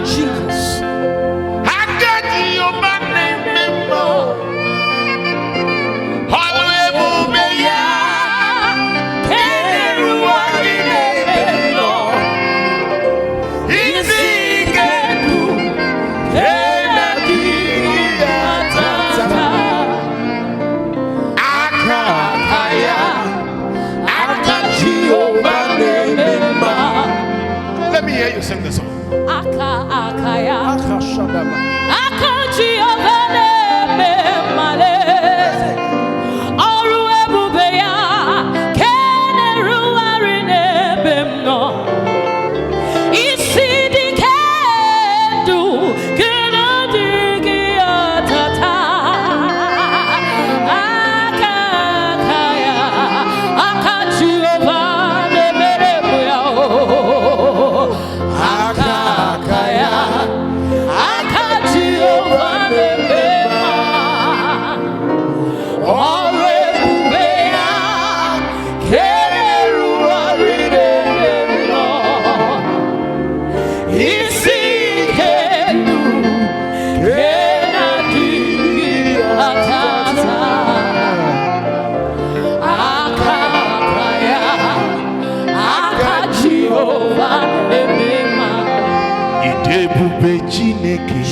Jesus. Let me hear you sing this song.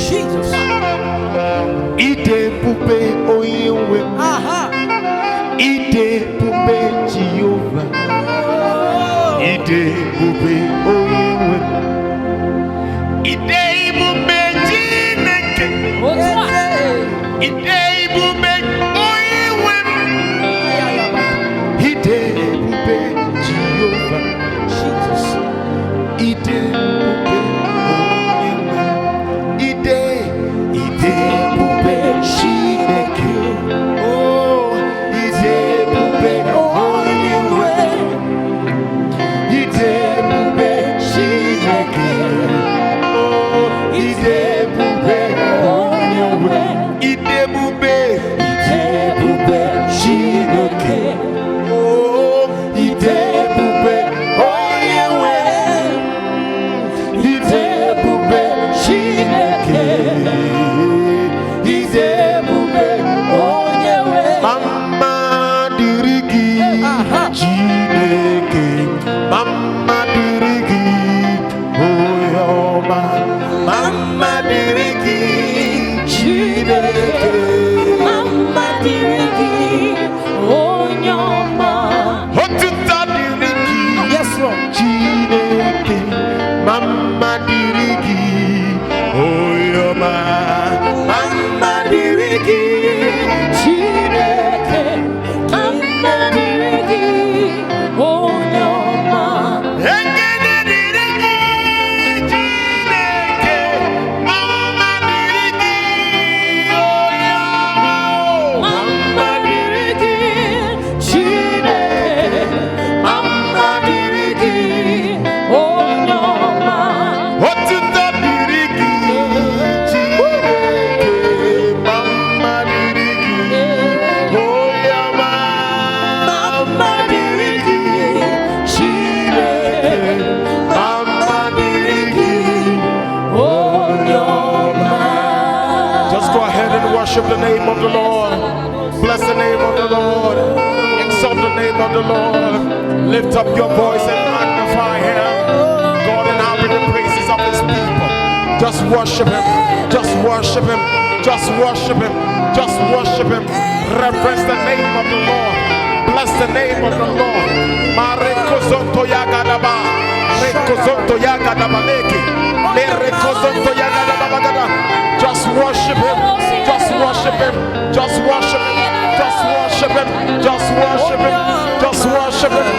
Jesus. Ide bube oyewe. Ide bube Jehova. Ide bube oyewe. Ide bube Chineke. Ide bube oyewe. Ide bube Jehova. Jesus. Ide bube Worship the name of the Lord. Bless the name of the Lord. Exalt the name of the Lord. Lift up your voice and magnify Him. God inhabits the praises of His people. Just worship Him. Just worship Him. Just worship Him. Just worship Him. Reverence the name of the Lord. Bless the name of the Lord. Marekozonto yagadaba. Rekozonto yagadaba leki. Merekozonto yagadaba gada. Just worship Him. Just worship Him. Just worship Him. Just worship Him. Just worship Him. Just worship Him.